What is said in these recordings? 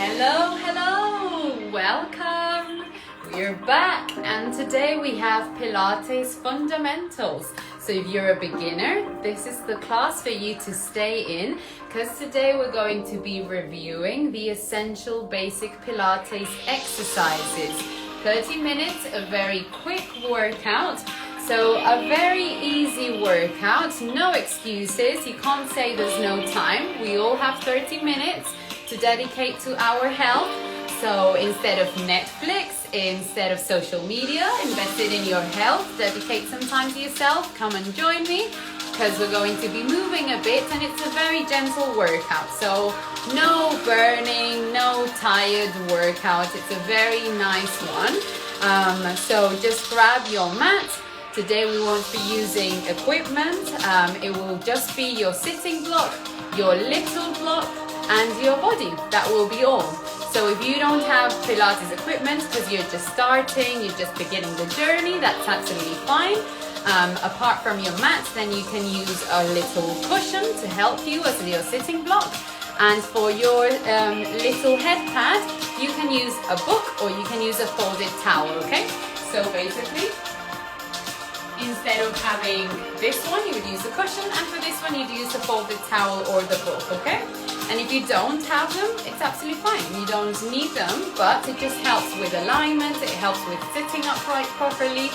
Hello, hello, welcome. We're back and today we have Pilates fundamentals. So if you're a beginner, this is the class for you to stay in because today we're going to be reviewing the essential basic Pilates exercises. 30 minutes, a very quick workout. So a very easy workout, no excuses. You can't say there's no time. We all have 30 minutes to dedicate to our health. So instead of Netflix, instead of social media, invest it in your health, dedicate some time to yourself, come and join me because we're going to be moving a bit and it's a very gentle workout. So no burning, no tired workout, it's a very nice one. So just grab your mat. Today we won't be using equipment, it will just be your sitting block, your little block, and your body. That will be all. So if you don't have Pilates equipment because you're just starting, you're just beginning the journey, that's absolutely fine. Apart from your mat, then you can use a little cushion to help you as your sitting block. And for your little head pad, you can use a book or you can use a folded towel, okay? So basically, instead of having this one, you would use the cushion, and for this one, you'd use the folded towel or the book, okay? And if you don't have them, it's absolutely fine. You don't need them, but it just helps with alignment, it helps with sitting upright properly.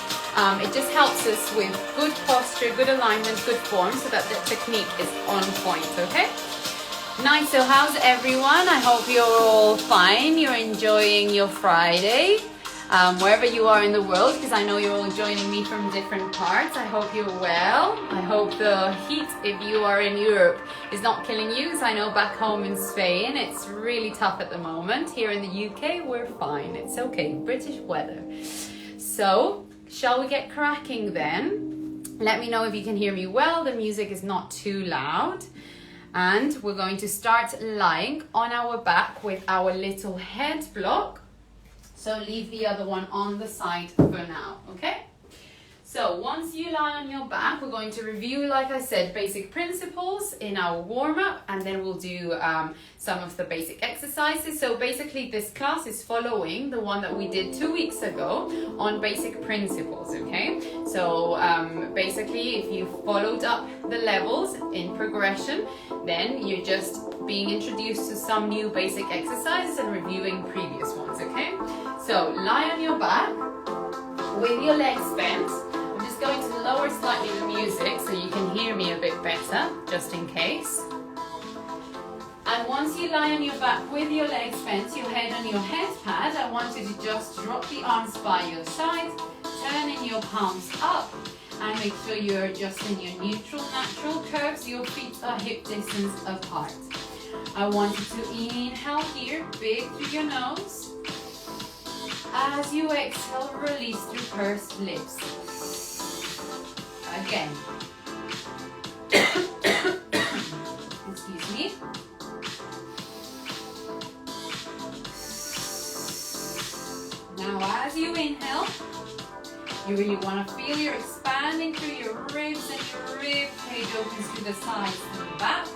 It just helps us with good posture, good alignment, good form, so that the technique is on point, okay? Nice, so how's everyone? I hope you're all fine, you're enjoying your Friday. Wherever you are in the world, because I know you're all joining me from different parts. I hope you're well. I hope the heat, if you are in Europe, is not killing you, because I know back home in Spain it's really tough at the moment. Here in the UK we're fine, it's okay, British weather. So shall we get cracking then? Let me know if you can hear me well, the music is not too loud. And we're going to start lying on our back with our little head block. So leave the other one on the side for now, okay? So once you lie on your back, we're going to review, like I said, basic principles in our warm-up, and then we'll do some of the basic exercises. So basically this class is following the one that we did 2 weeks ago on basic principles, okay? So basically if you followed up the levels in progression, then you're just being introduced to some new basic exercises and reviewing previous ones, okay? So lie on your back with your legs bent. I'm just going to lower slightly the music so you can hear me a bit better, just in case. And once you lie on your back with your legs bent, your head on your head pad, I want you to just drop the arms by your side, turning your palms up, and make sure you're adjusting your neutral, natural curves. Your feet are hip distance apart. I want you to inhale here, big through your nose. As you exhale, release through pursed lips. Again. Excuse me. Now as you inhale, you really want to feel you're expanding through your ribs and your rib cage opens to the sides and the back.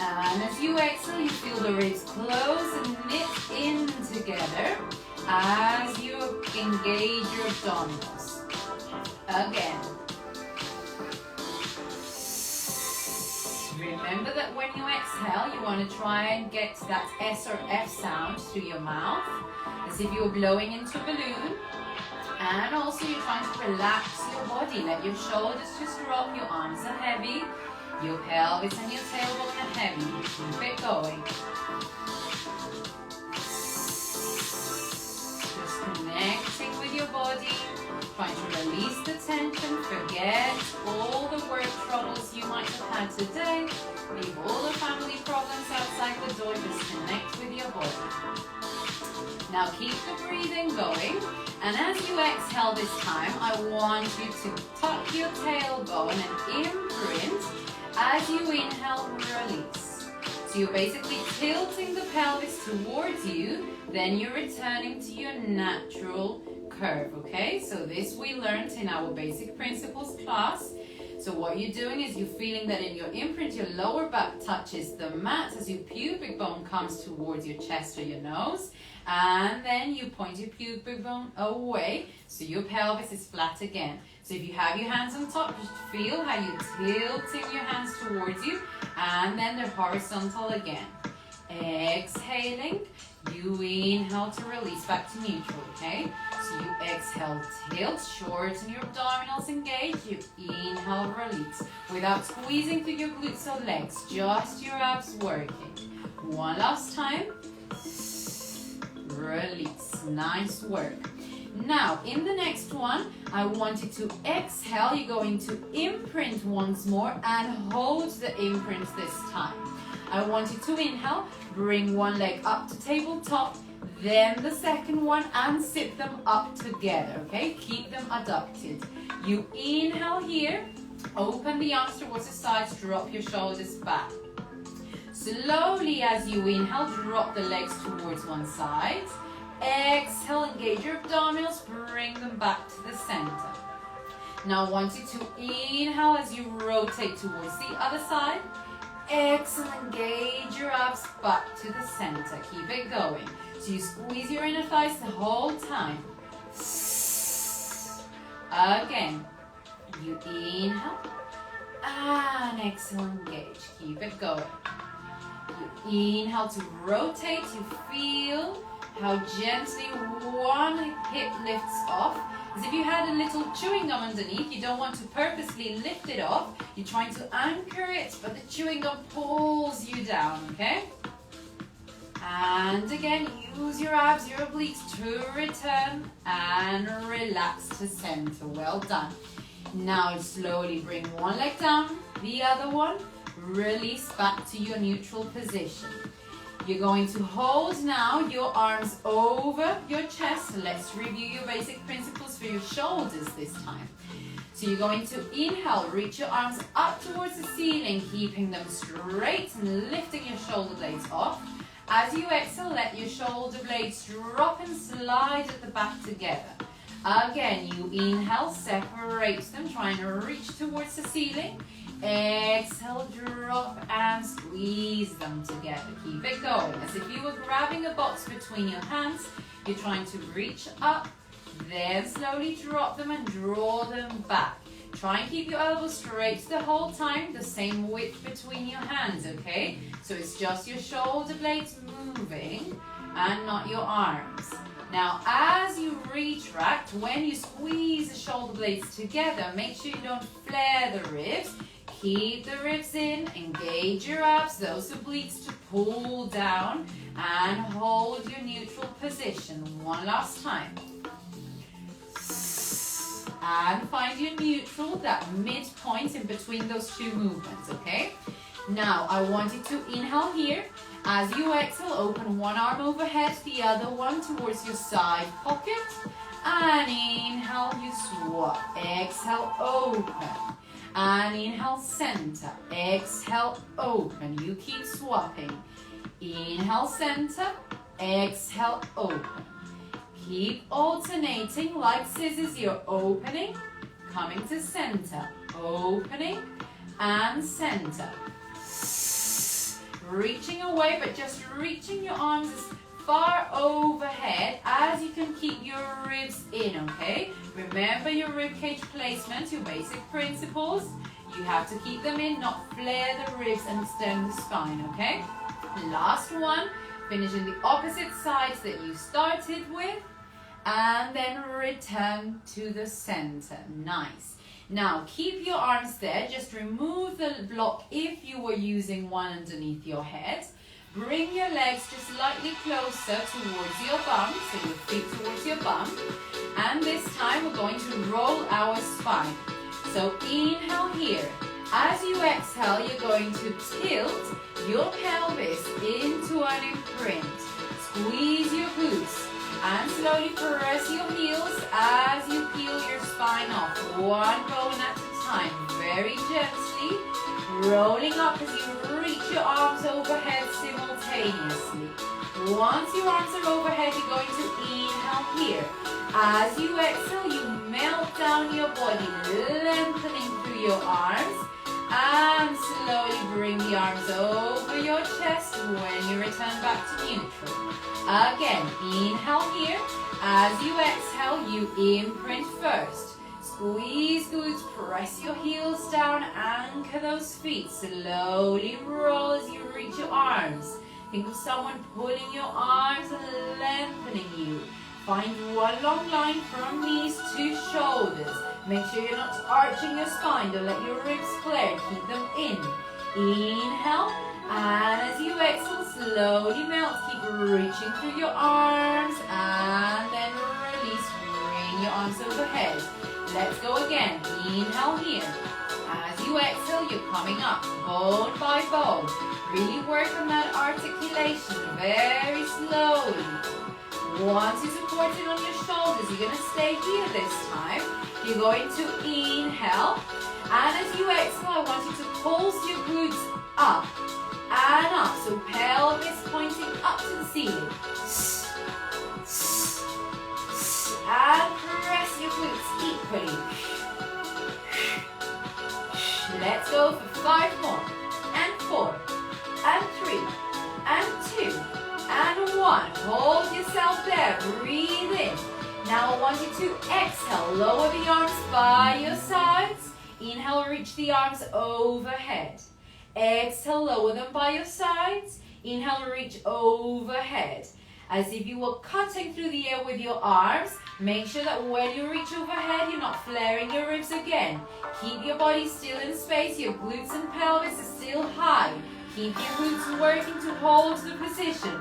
And as you exhale, you feel the ribs close and knit in together as you engage your abdominals. Again. Remember that when you exhale, you want to try and get that S or F sound through your mouth, as if you're blowing into a balloon. And also you're trying to relax your body. Let your shoulders just drop, your arms are heavy. Your pelvis and your tailbone are heavy. Keep it going. Just connecting with your body. Trying to release the tension. Forget all the work troubles you might have had today. Leave all the family problems outside the door. Just connect with your body. Now keep the breathing going. And as you exhale this time, I want you to tuck your tailbone and imprint. As you inhale, release. So you're basically tilting the pelvis towards you, then you're returning to your natural curve, okay? So this we learned in our basic principles class. So what you're doing is you're feeling that in your imprint, your lower back touches the mat as your pubic bone comes towards your chest or your nose. And then you point your pubic bone away, so your pelvis is flat again. So if you have your hands on top, just feel how you're tilting your hands towards you, and then they're horizontal again. Exhaling, you inhale to release back to neutral, okay? So you exhale, tilt, shorten your abdominals, engage. You inhale, release, without squeezing through your glutes or legs, just your abs working. One last time. Release. Nice work. Now, in the next one, I want you to exhale. You're going to imprint once more and hold the imprint this time. I want you to inhale, bring one leg up to tabletop, then the second one, and sit them up together, okay? Keep them adducted. You inhale here, open the arms towards the sides, drop your shoulders back. Slowly as you inhale, drop the legs towards one side. Exhale, engage your abdominals, bring them back to the center. Now I want you to inhale as you rotate towards the other side. Exhale, engage your abs back to the center. Keep it going. So you squeeze your inner thighs the whole time. Again, you inhale and exhale, engage. Keep it going. You inhale to rotate. You feel how gently one hip lifts off. As if you had a little chewing gum underneath. You don't want to purposely lift it off. You're trying to anchor it, but the chewing gum pulls you down, okay? And again, use your abs, your obliques to return and relax to center. Well done. Now slowly bring one leg down, the other one. Release back to your neutral position. You're going to hold now your arms over your chest. Let's review your basic principles for your shoulders this time. So you're going to inhale, reach your arms up towards the ceiling, keeping them straight and lifting your shoulder blades off. As you exhale, let your shoulder blades drop and slide at the back together. Again, you inhale, separate them, trying to reach towards the ceiling. Exhale, drop and squeeze them together. Keep it going. As if you were grabbing a box between your hands, you're trying to reach up, then slowly drop them and draw them back. Try and keep your elbows straight the whole time, the same width between your hands, okay? So it's just your shoulder blades moving and not your arms. Now, as you retract, when you squeeze the shoulder blades together, make sure you don't flare the ribs. Keep the ribs in, engage your abs, those obliques to pull down, and hold your neutral position. One last time. And find your neutral, that midpoint in between those two movements, okay? Now, I want you to inhale here. As you exhale, open one arm overhead, the other one towards your side pocket. And inhale, you swap. Exhale, open. And inhale, center. Exhale, open. You keep swapping. Inhale, center. Exhale, open. Keep alternating like scissors. You're opening, coming to center. Opening and center. Reaching away, but just reaching your arms as far overhead as you can keep your ribs in, okay? Remember your rib cage placement, your basic principles. You have to keep them in, not flare the ribs and extend the spine, okay? Last one, finishing the opposite sides that you started with, and then return to the center. Nice. Now, keep your arms there. Just remove the block if you were using one underneath your head. Bring your legs just slightly closer towards your bum, so your feet towards your bum. And this time we're going to roll our spine. So inhale here. As you exhale, you're going to tilt your pelvis into an imprint. Squeeze your glutes and slowly press your heels as you peel your spine off. One bone at a time, very gently. Rolling up as you reach your arms overhead simultaneously. Once your arms are overhead, you're going to inhale here. As you exhale, you melt down your body, lengthening through your arms. And slowly bring the arms over your chest when you return back to neutral. Again, inhale here. As you exhale, you imprint first. Squeeze glutes, press your heels down, anchor those feet. Slowly roll as you reach your arms. Think of someone pulling your arms and lengthening you. Find one long line from knees to shoulders. Make sure you're not arching your spine. Don't let your ribs flare. Keep them in. Inhale. And as you exhale, slowly melt. Keep reaching through your arms. And then release. Bring your arms overhead. Let's go again. Inhale here. As you exhale, you're coming up bone by bone. Really work on that articulation very slowly. Once you're supporting on your shoulders, you're going to stay here this time. You're going to inhale. And as you exhale, I want you to pulse your glutes up and up. So pelvis pointing up to the ceiling. And press your glutes equally. Let's go for 5 more. And 4. And 3. And 2. And 1. Hold yourself there. Breathe in. Now I want you to exhale. Lower the arms by your sides. Inhale, reach the arms overhead. Exhale, lower them by your sides. Inhale, reach overhead. As if you were cutting through the air with your arms. Make sure that when you reach overhead, you're not flaring your ribs again. Keep your body still in space. Your glutes and pelvis are still high. Keep your glutes working to hold the position.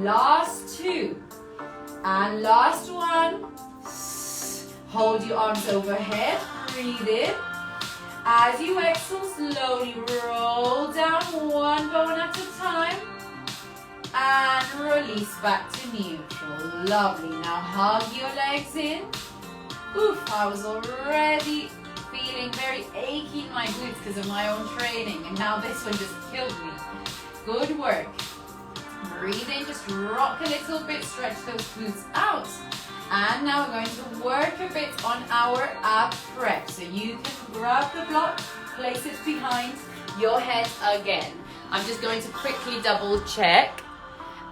Last 2. And last 1. Hold your arms overhead. Breathe in. As you exhale, slowly roll down one bone at a time. And release back to neutral. Lovely. Now hug your legs in. Oof, I was already feeling very achy in my glutes because of my own training. And now this one just killed me. Good work. Breathe in, just rock a little bit, stretch those glutes out. And now we're going to work a bit on our ab prep. So you can grab the block, place it behind your head again. I'm just going to quickly double check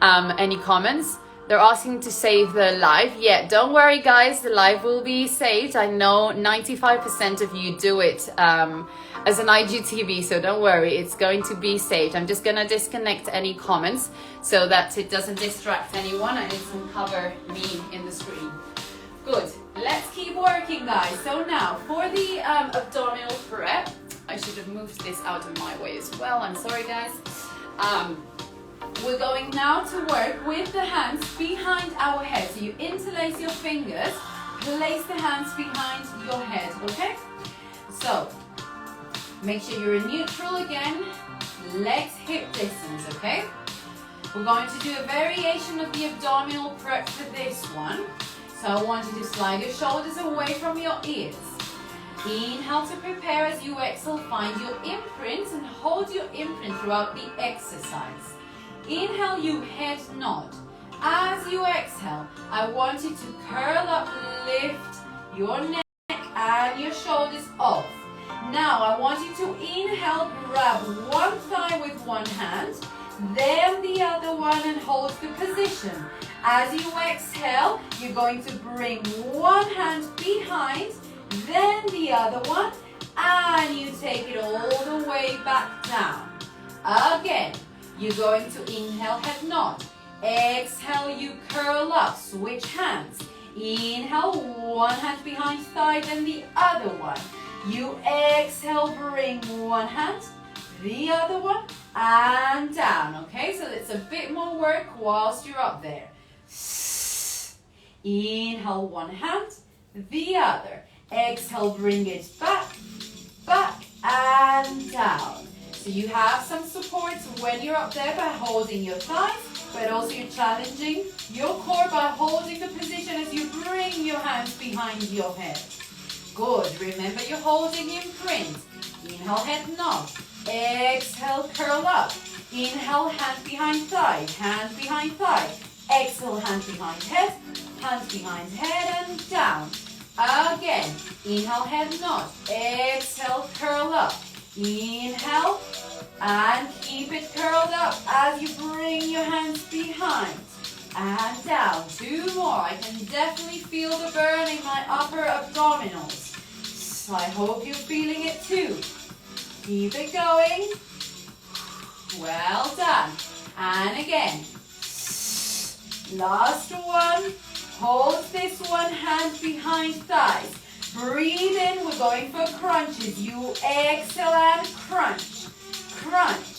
any comments. They're asking to save the live. Yeah, don't worry guys, the live will be saved. I know 95% of you do it as an IGTV, so don't worry, it's going to be saved. I'm just gonna disconnect any comments so that it doesn't distract anyone and it doesn't cover me in the screen. Good, let's keep working guys. So now for the abdominal prep, I should have moved this out of my way as well, I'm sorry guys. We're going now to work with the hands behind our head. So you interlace your fingers, place the hands behind your head, okay? So, make sure you're in neutral again, legs hip distance, okay? We're going to do a variation of the abdominal prep for this one. So I want you to slide your shoulders away from your ears. Inhale to prepare. As you exhale, find your imprint and hold your imprint throughout the exercise. Inhale, you head nod. As you exhale, I want you to curl up, lift your neck and your shoulders off. Now, I want you to inhale, grab one thigh with one hand, then the other one and hold the position. As you exhale, you're going to bring one hand behind, then the other one, and you take it all the way back down. Again. You're going to inhale, head nod. Exhale, you curl up, switch hands. Inhale, one hand behind thigh, then the other one. You exhale, bring one hand, the other one, and down. Okay, so it's a bit more work whilst you're up there. Inhale, one hand, the other. Exhale, bring it back, and down. So you have some support when you're up there by holding your thighs, but also you're challenging your core by holding the position as you bring your hands behind your head. Good. Remember you're holding imprint. Inhale, head nod. Exhale, curl up. Inhale, hand behind thigh, hand behind thigh. Exhale, hand behind head and down. Again, inhale, head nod. Exhale, curl up. Inhale, and keep it curled up as you bring your hands behind. And down. 2 more. I can definitely feel the burn in my upper abdominals. So I hope you're feeling it too. Keep it going. Well done. And again. Last one. Hold this one, hand behind thighs. Breathe in, we're going for crunches. You exhale and crunch. Crunch.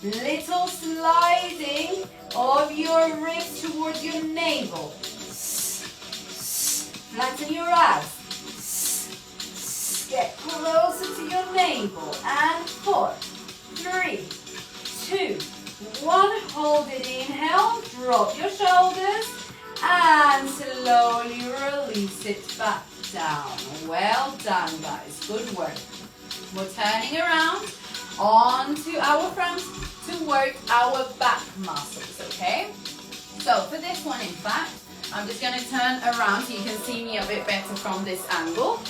Little sliding of your ribs towards your navel. Flatten your abs. Get closer to your navel. And 4, 3, 2, 1. Hold it. Inhale. Drop your shoulders. And slowly release it back down. Well done, guys. Good work. We're turning around onto our front to work our back muscles, okay? So for this one, in fact, I'm just going to turn around so you can see me a bit better from this angle.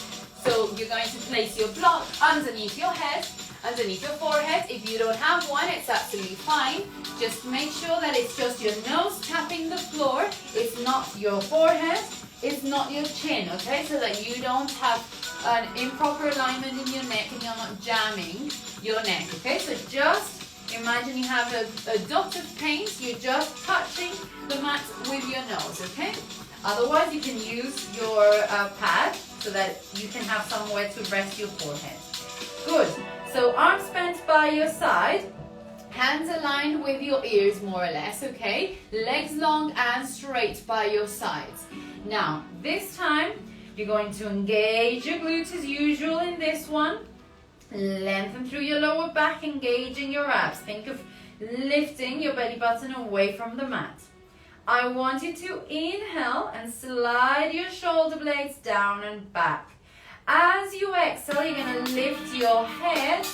So you're going to place your block underneath your head, underneath your forehead. If you don't have one, it's absolutely fine. Just make sure that it's just your nose tapping the floor. It's not your forehead. It's not your chin, okay? So that you don't have an improper alignment in your neck and you're not jamming your neck, okay? So just imagine you have a dot of paint. You're just touching the mat with your nose, okay? Otherwise, you can use your pad so that you can have somewhere to rest your forehead. Good. So arms bent by your side, hands aligned with your ears more or less, okay? Legs long and straight by your sides. Now, this time, you're going to engage your glutes as usual in this one. Lengthen through your lower back, engaging your abs. Think of lifting your belly button away from the mat. I want you to inhale and slide your shoulder blades down and back. As you exhale, you're going to lift your head,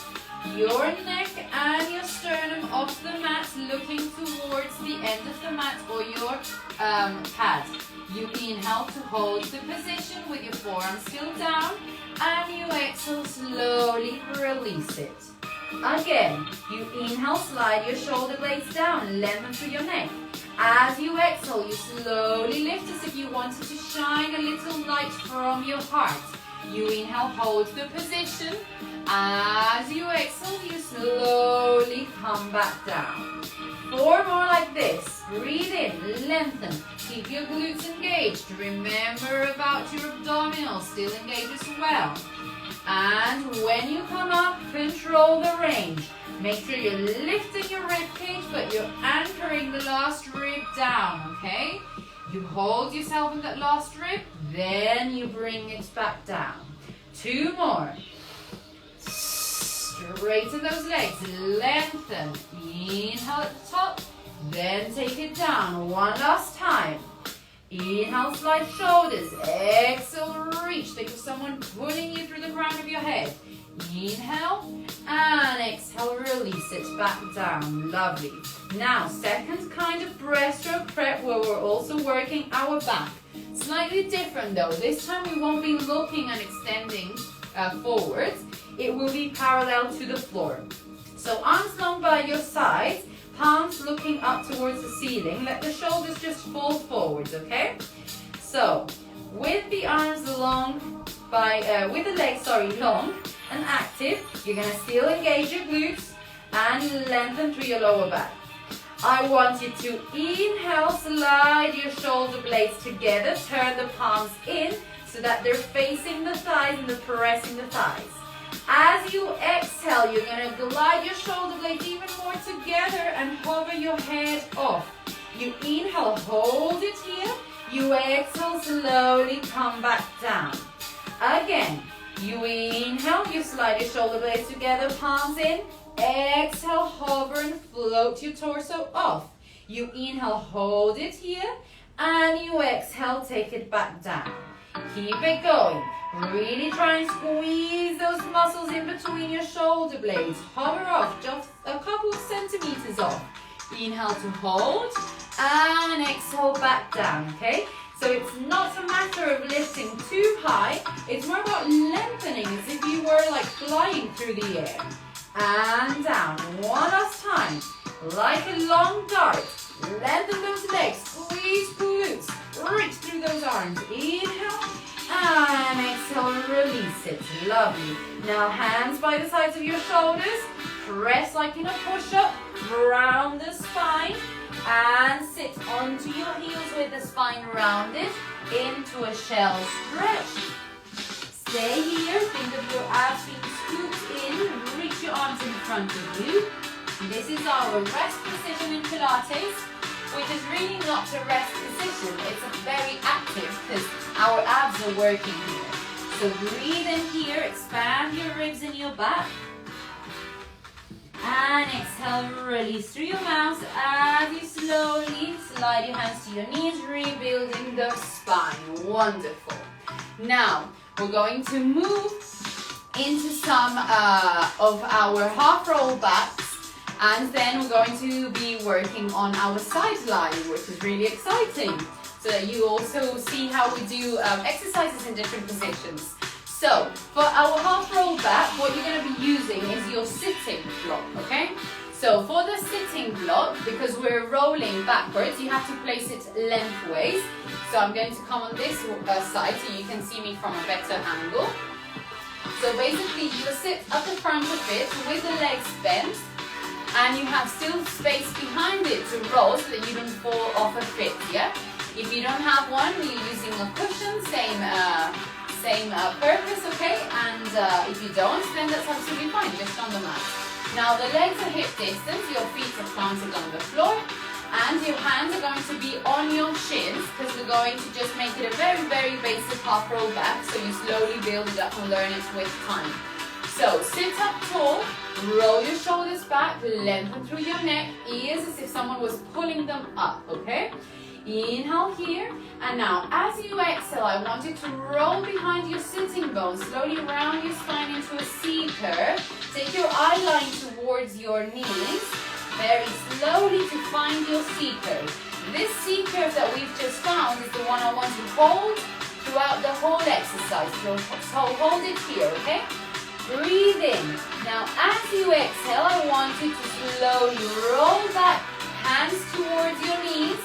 your neck and your sternum off the mat, looking towards the end of the mat or your pad. You inhale to hold the position with your forearms still down, and you exhale, slowly release it. Again, you inhale, slide your shoulder blades down, lengthen through your neck. As you exhale, you slowly lift as if you wanted to shine a little light from your heart. You inhale, hold the position. As you exhale, you slowly come back down. 4 more like this. Breathe in, lengthen. Keep your glutes engaged. Remember about your abdominals, still engaged as well. And when you come up, control the range. Make sure you're lifting your rib cage, but you're anchoring the last rib down, okay? You hold yourself in that last rib, then you bring it back down. 2 more. Straighten those legs, lengthen. Inhale at the top, then take it down. 1 last time. Inhale, slide shoulders. Exhale, reach. Think of someone pulling you through the crown of your head. Inhale and exhale, release it back down. Lovely. Now, second kind of breaststroke prep where we're also working our back. Slightly different though. This time we won't be looking and extending forwards. It will be parallel to the floor. So arms long by your sides, palms looking up towards the ceiling. Let the shoulders just fold forwards, okay? So, with the arms long, with the legs, long and active, you're going to still engage your glutes and lengthen through your lower back. I want you to inhale, slide your shoulder blades together, turn the palms in so that they're facing the thighs and they're pressing the thighs. As you exhale, you're going to glide your shoulder blades even more together and hover your head off. You inhale, hold it here. You exhale, slowly come back down. Again, you inhale, you slide your shoulder blades together, palms in. Exhale, hover and float your torso off. You inhale, hold it here. And you exhale, take it back down. Keep it going. Really try and squeeze those muscles in between your shoulder blades. Hover off, just a couple of centimeters off. Inhale to hold and exhale back down, okay? So it's not a matter of lifting too high, it's more about lengthening as if you were like flying through the air. And down, one last time, like a long dart. Lengthen those legs, squeeze glutes, reach through those arms. Inhale, and exhale, release it. Lovely. Now hands by the sides of your shoulders, press like in a push-up, round the spine, and sit onto your heels with the spine rounded into a shell stretch. Stay here, think of your abs being scooped in, reach your arms in front of you. This is our rest position in Pilates, which is really not a rest position, it's a very active because our abs are working here. So breathe in here, expand your ribs in your back. And exhale, release through your mouth as you slowly slide your hands to your knees, rebuilding the spine. Wonderful. Now, we're going to move into some of our half roll backs, and then we're going to be working on our side lying, which is really exciting, so that you also see how we do exercises in different positions. So, for our half roll back, what you're going to be using is your sitting block, okay? So, for the sitting block, because we're rolling backwards, you have to place it lengthways. So, I'm going to come on this side so you can see me from a better angle. So, basically, you sit at the front of it with the legs bent, and you have still space behind it to roll so that you don't fall off a fit, yeah? If you don't have one, you're using a cushion, same purpose, okay? And if you don't, then that's absolutely fine, just on the mat. Now the legs are hip distance, your feet are planted on the floor, and your hands are going to be on your shins, because we're going to just make it a very, very basic half roll back, so you slowly build it up and learn it with time. So sit up tall, roll your shoulders back, lengthen through your neck, ears as if someone was pulling them up, okay? Inhale here, and now as you exhale, I want you to roll behind your sitting bones, slowly round your spine into a C curve. Take your eye line towards your knees, very slowly to find your C curve. This C curve that we've just found is the one I want to hold throughout the whole exercise, so hold it here, okay? Breathe in. Now as you exhale, I want you to slowly roll back, hands towards your knees,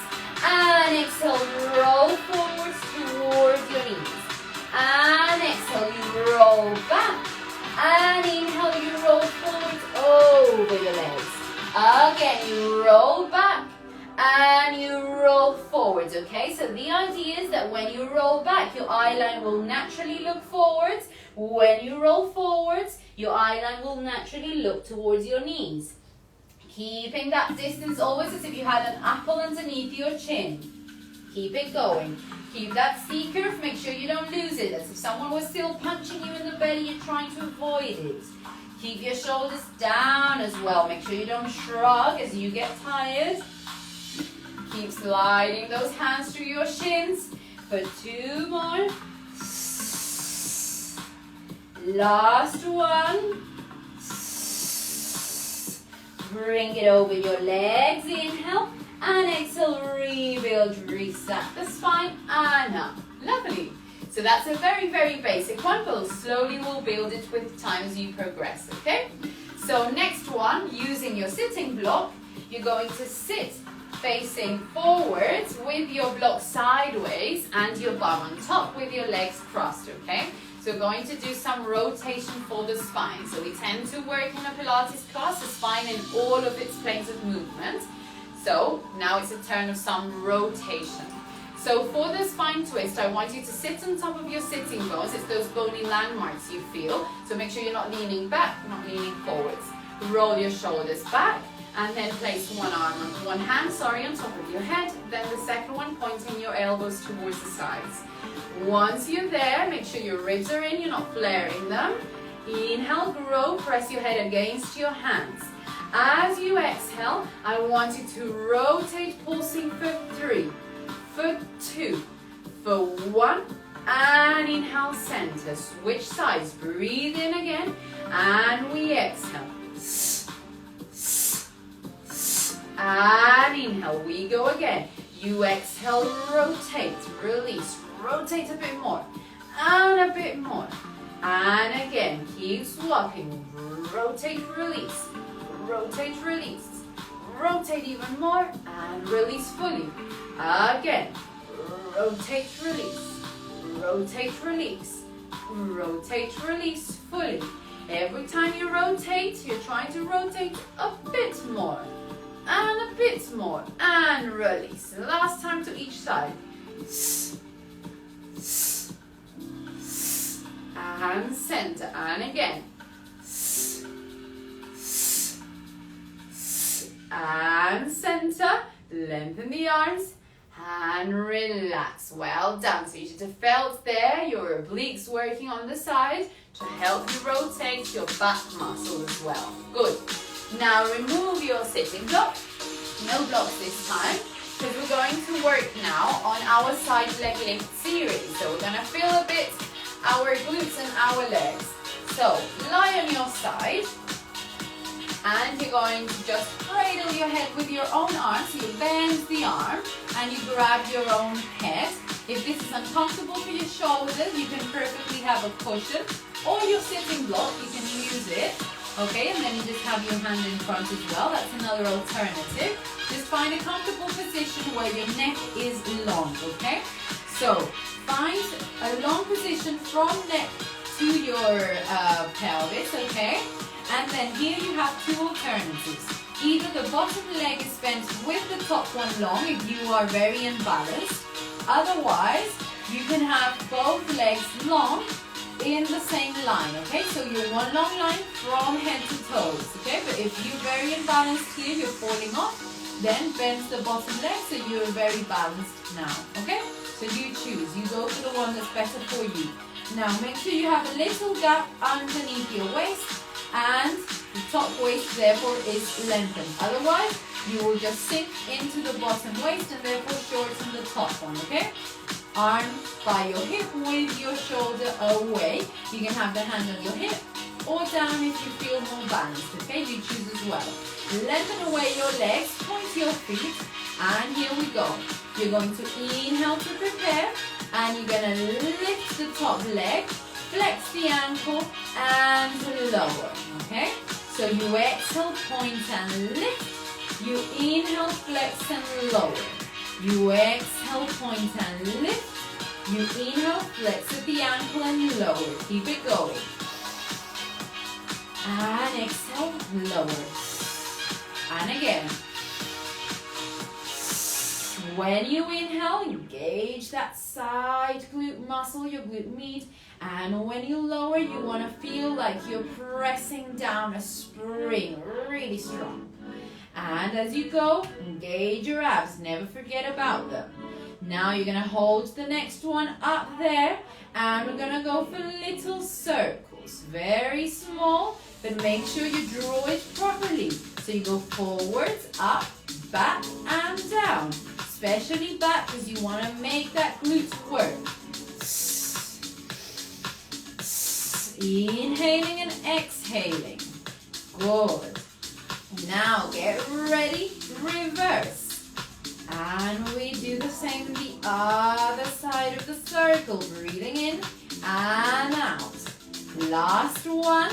and exhale, roll forwards towards your knees. And exhale, you roll back. And inhale, you roll forwards over your legs. Again, you roll back and you roll forwards, okay? So the idea is that when you roll back, your eye line will naturally look forwards. When you roll forwards, your eye line will naturally look towards your knees. Keeping that distance always as if you had an apple underneath your chin. Keep it going. Keep that C curve, make sure you don't lose it. As if someone was still punching you in the belly, you're trying to avoid it. Keep your shoulders down as well. Make sure you don't shrug as you get tired. Keep sliding those hands through your shins. For 2 more. Last one. Bring it over your legs, inhale, and exhale, rebuild, reset the spine, and up. Lovely. So that's a very, very basic one, but slowly we'll build it with time as you progress, okay? So next one, using your sitting block, you're going to sit facing forwards with your block sideways and your bum on top with your legs crossed, okay? So we're going to do some rotation for the spine. So we tend to work in a Pilates class, the spine in all of its planes of movement. So now it's a turn of some rotation. So for the spine twist, I want you to sit on top of your sitting bones. It's those bony landmarks you feel. So make sure you're not leaning back, not leaning forwards. Roll your shoulders back, and then place one hand on top of your head. Then the second one, pointing your elbows towards the sides. Once you're there, make sure your ribs are in, you're not flaring them. Inhale, grow, press your head against your hands. As you exhale, I want you to rotate, pulsing for 3, for 2, for 1, and inhale, center. Switch sides, breathe in again, and we exhale. And inhale, we go again. You exhale, rotate, release, rotate a bit more, and a bit more. And again, keep swapping, rotate, release, rotate, release, rotate even more, and release fully. Again, rotate, release, rotate, release, rotate, release fully. Every time you rotate, you're trying to rotate a bit more, and a bit more, and release. Last time to each side. And center, and again. And center, lengthen the arms, and relax. Well done. So you should have felt there your obliques working on the side to help you rotate your back muscle as well. Good. Now remove your sitting block. No blocks this time, because we're going to work now on our side leg lift series. So we're going to feel a bit our glutes and our legs. So lie on your side, and you're going to just cradle your head with your own arm. So you bend the arm and you grab your own head. If this is uncomfortable for your shoulders, you can perfectly have a cushion or your sitting block, you can use it. Okay, and then you just have your hand in front as well. That's another alternative. Just find a comfortable position where your neck is long, okay? So find a long position from neck to your pelvis, okay? And then here you have two alternatives. Either the bottom leg is bent with the top one long if you are very imbalanced. Otherwise, you can have both legs long in the same line, okay? So you're one long line from head to toes, okay? But if you're very imbalanced here, you're falling off, then bend the bottom leg so you're very balanced now, okay? So you choose. You go for the one that's better for you. Now make sure you have a little gap underneath your waist, and the top waist therefore is lengthened. Otherwise, you will just sink into the bottom waist and therefore shorten the top one, okay? Arm by your hip with your shoulder away. You can have the hand on your hip or down if you feel more balanced, okay? You choose as well. Lengthen away your legs, point your feet, and here we go. You're going to inhale to prepare, and you're going to lift the top leg, flex the ankle, and lower, okay? So you exhale, point and lift. You inhale, flex and lower. You exhale, point and lift. You inhale, flex at the ankle and lower. Keep it going. And exhale, lower. And again. When you inhale, engage that side glute muscle, your glute med. And when you lower, you want to feel like you're pressing down a spring, really strong. And as you go, engage your abs, never forget about them. Now you're going to hold the next one up there, and we're going to go for little circles. Very small, but make sure you draw it properly. So you go forwards, up, back, and down. Especially back, because you want to make that glute work. Inhaling and exhaling. Good. Now get ready, reverse. And we do the same the other side of the circle. Breathing in and out. Last one.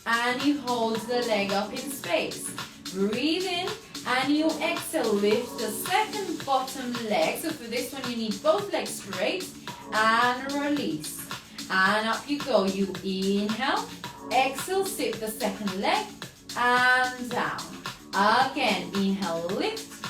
And you hold the leg up in space. Breathe in and you exhale. Lift the second bottom leg. So for this one you need both legs straight. And release. And up you go. You inhale. Exhale, sit the second leg. And down. Again, inhale, lift,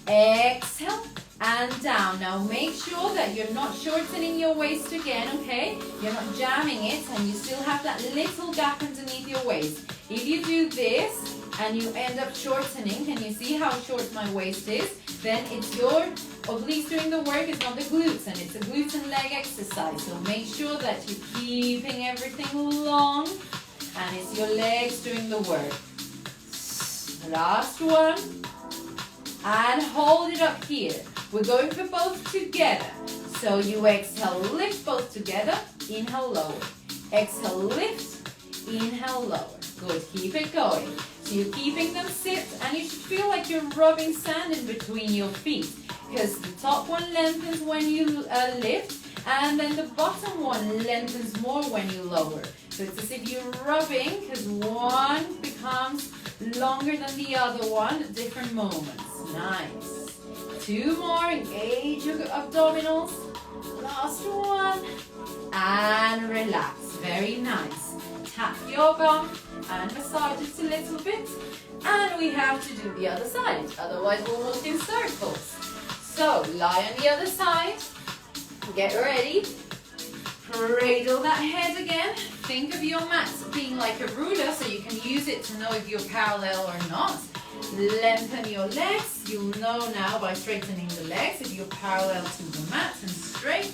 exhale, and down. Now make sure that you're not shortening your waist again, okay? You're not jamming it, and you still have that little gap underneath your waist. If you do this, and you end up shortening, can you see how short my waist is? Then it's your obliques doing the work, it's not the glutes, and it's a glutes and leg exercise. So make sure that you're keeping everything long, and it's your legs doing the work. Last one, and hold it up here. We're going for both together. So you exhale, lift both together, inhale, lower. Exhale, lift, inhale, lower. Good, keep it going. So you're keeping them sit, and you should feel like you're rubbing sand in between your feet. because the top one lengthens when you lift, and then the bottom one lengthens more when you lower. So it's as if you're rubbing, because one becomes longer than the other one at different moments. Nice. 2 more, engage your abdominals. Last one, and relax. Very nice. Tap your bum and massage it a little bit. And we have to do the other side, otherwise we'll walk in circles. So, lie on the other side, get ready, cradle that head again. Think of your mat being like a ruler so you can use it to know if you're parallel or not. Lengthen your legs. You'll know now by straightening the legs if you're parallel to the mat and straight.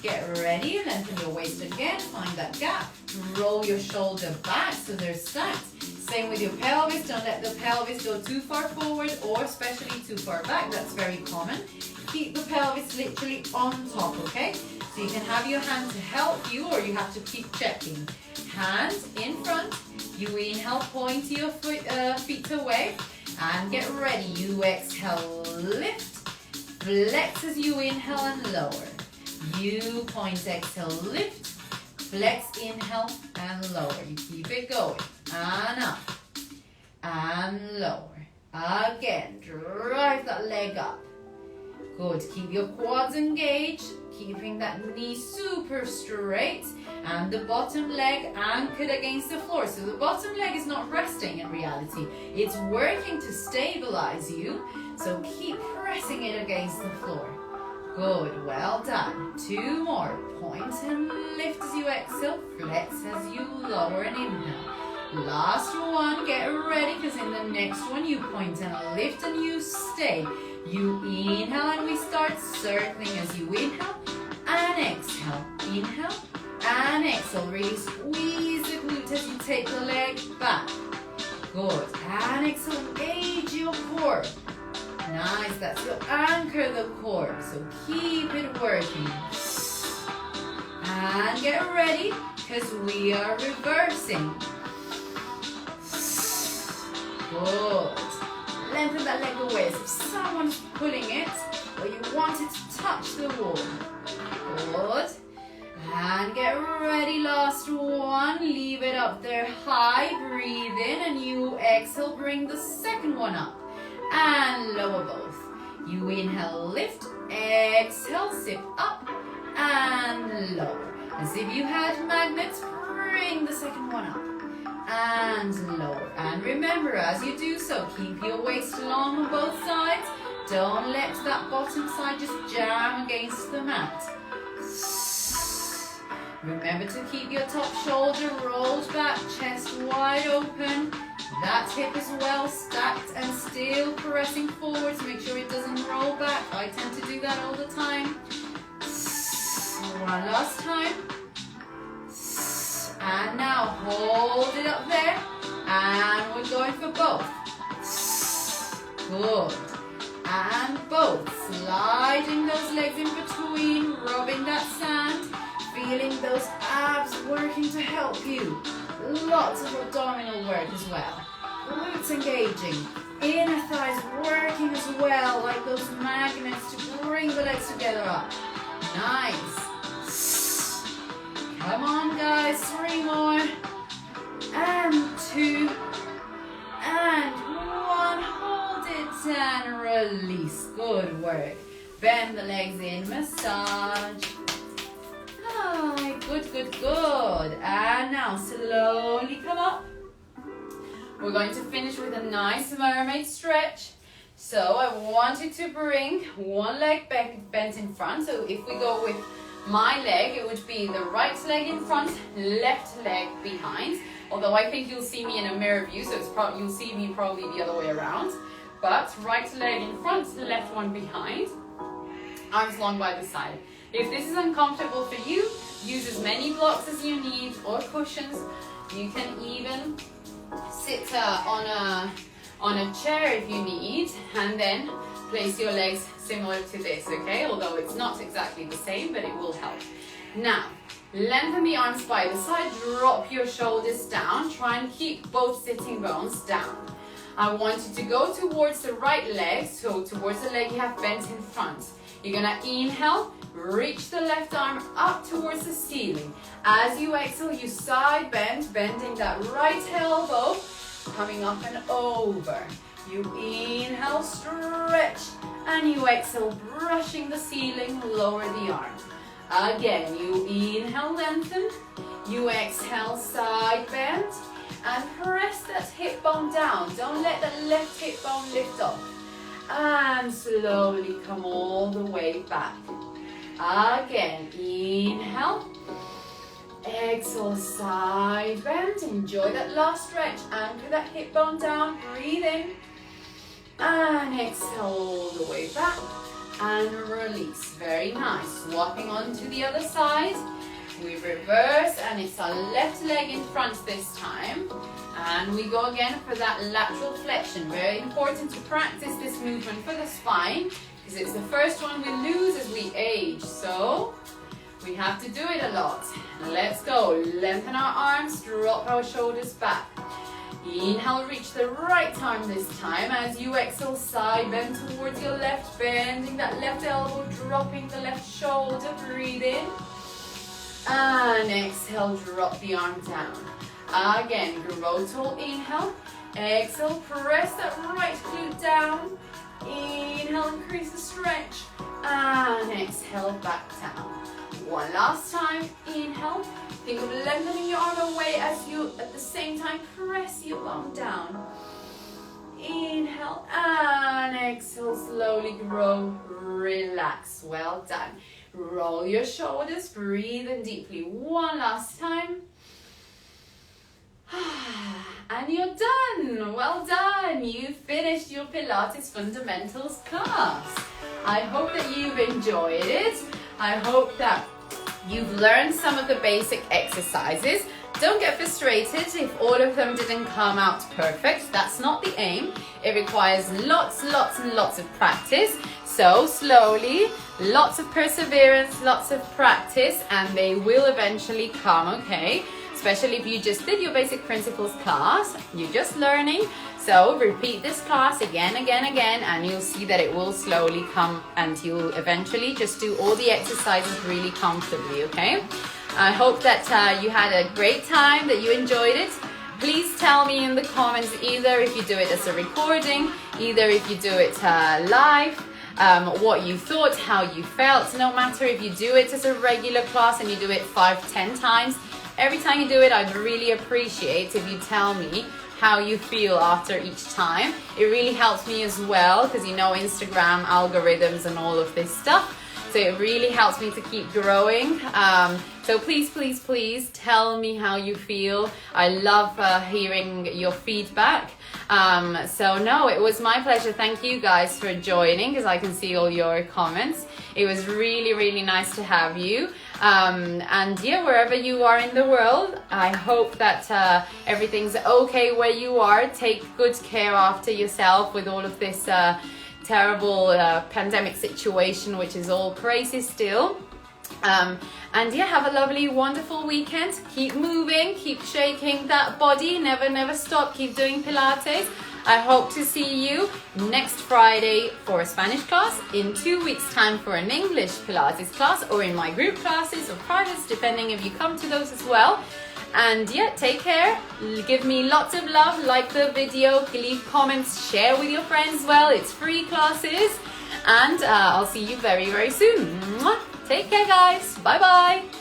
Get ready, lengthen your waist again, find that gap. Roll your shoulder back so they're stacked. Same with your pelvis, don't let the pelvis go too far forward or especially too far back, that's very common. Keep the pelvis literally on top, okay? So you can have your hand to help you or you have to keep checking. Hands in front, you inhale, point your feet away and get ready. You exhale, lift, flex as you inhale and lower. You point, exhale, lift, flex, inhale and lower. You keep it going. And up and lower. Again, drive that leg up. Good, keep your quads engaged, keeping that knee super straight and the bottom leg anchored against the floor. So the bottom leg is not resting in reality, it's working to stabilize you. So keep pressing it against the floor. Good, well done. 2 more. Point and lift as you exhale, flex as you lower and inhale. Last one, get ready because in the next one you point and lift and you stay. You inhale and we start circling as you inhale and exhale. Inhale and exhale. Really squeeze the glute as you take the leg back. Good. And exhale, engage your core. Nice, that's your anchor the core. So keep it working. And get ready because we are reversing. Good. Lengthen that leg away. So if someone's pulling it, or you want it to touch the wall. Good. And get ready, last one. Leave it up there high. Breathe in and you exhale. Bring the second one up. And lower both. You inhale, lift. Exhale, sip up. And lower. As if you had magnets, bring the second one up. And lower. And remember, as you do so, keep your waist long on both sides. Don't let that bottom side just jam against the mat. Remember to keep your top shoulder rolled back, chest wide open. That hip is well stacked and still pressing forwards. Make sure it doesn't roll back. I tend to do that all the time. One last time. And now hold it up there. And we're going for both. Good. And both. Sliding those legs in between, rubbing that sand, feeling those abs working to help you. Lots of abdominal work as well. Glutes engaging. Inner thighs working as well, like those magnets to bring the legs together up. Nice. Come on guys, 3 more. And 2. And 1. Hold it and release. Good work. Bend the legs in, massage. Good, good, good. And now slowly come up. We're going to finish with a nice mermaid stretch. So I want you to bring one leg back, bent in front. So if we go with my leg, it would be the right leg in front, left leg behind. Although I think you'll see me in a mirror view, so it's you'll see me probably the other way around. But right leg in front, left one behind. Arms long by the side. If this is uncomfortable for you, use as many blocks as you need or cushions. You can even sit on a chair if you need, and then place your legs similar to this, okay? Although it's not exactly the same, but it will help. Now, lengthen the arms by the side, drop your shoulders down, try and keep both sitting bones down. I want you to go towards the right leg, so towards the leg you have bent in front. You're gonna inhale, reach the left arm up towards the ceiling. As you exhale, you side bend, bending that right elbow, coming up and over. You inhale, stretch, and you exhale, brushing the ceiling, lower the arm. Again, you inhale, lengthen. You exhale, side bend, and press that hip bone down. Don't let that left hip bone lift up. And slowly come all the way back. Again, inhale. Exhale, side bend. Enjoy that last stretch. Anchor that hip bone down. Breathe in. And exhale all the way back. And release. Very nice. Swapping on to the other side. We reverse, and it's our left leg in front this time. And we go again for that lateral flexion. Very important to practice this movement for the spine, because it's the first one we lose as we age. So we have to do it a lot. Let's go. Lengthen our arms, drop our shoulders back. Inhale, reach the right arm this time. As you exhale, side bend towards your left, bending that left elbow, dropping the left shoulder. Breathe in. And exhale, drop the arm down. Again, grow tall, inhale. Exhale, press that right glute down. Inhale, increase the stretch. And exhale, back down. One last time, inhale. Think of lengthening your arm away as you, at the same time, press your bum down. Inhale and exhale, slowly grow, relax. Well done. Roll your shoulders, breathe in deeply. One last time. And you're done. Well done. You finished your Pilates Fundamentals class. I hope that you've enjoyed it. I hope that you've learned some of the basic exercises. Don't get frustrated if all of them didn't come out perfect. That's not the aim. It requires lots and lots of practice. So slowly, lots of perseverance, lots of practice, and they will eventually come, okay? Especially if you just did your basic principles class, you're just learning. So repeat this class again, and you'll see that it will slowly come, and you'll eventually just do all the exercises really comfortably, okay? I hope that you had a great time, that you enjoyed it. Please tell me in the comments either if you do it as a recording, either if you do it live, what you thought, how you felt. No matter if you do it as a regular class and you do it 5-10 times, every time you do it, I'd really appreciate if you tell me how you feel after each time. It really helps me as well, because you know Instagram algorithms and all of this stuff. So it really helps me to keep growing. So please tell me how you feel. I love hearing your feedback. So no, it was my pleasure. Thank you guys for joining, because I can see all your comments. It was really nice to have you. And yeah, wherever you are in the world, I hope that everything's okay where you are. Take good care after yourself with all of this terrible pandemic situation, which is all crazy still. And yeah, have a lovely, wonderful weekend. Keep moving, keep shaking that body, never stop, keep doing Pilates. I hope to see you next Friday for a Spanish class, in 2 weeks time for an English Pilates class, or in my group classes or privates, depending if you come to those as well. And yeah, take care, give me lots of love, like the video, leave comments, share with your friends as well. It's free classes, and I'll see you very soon. Mwah. Take care guys, bye bye.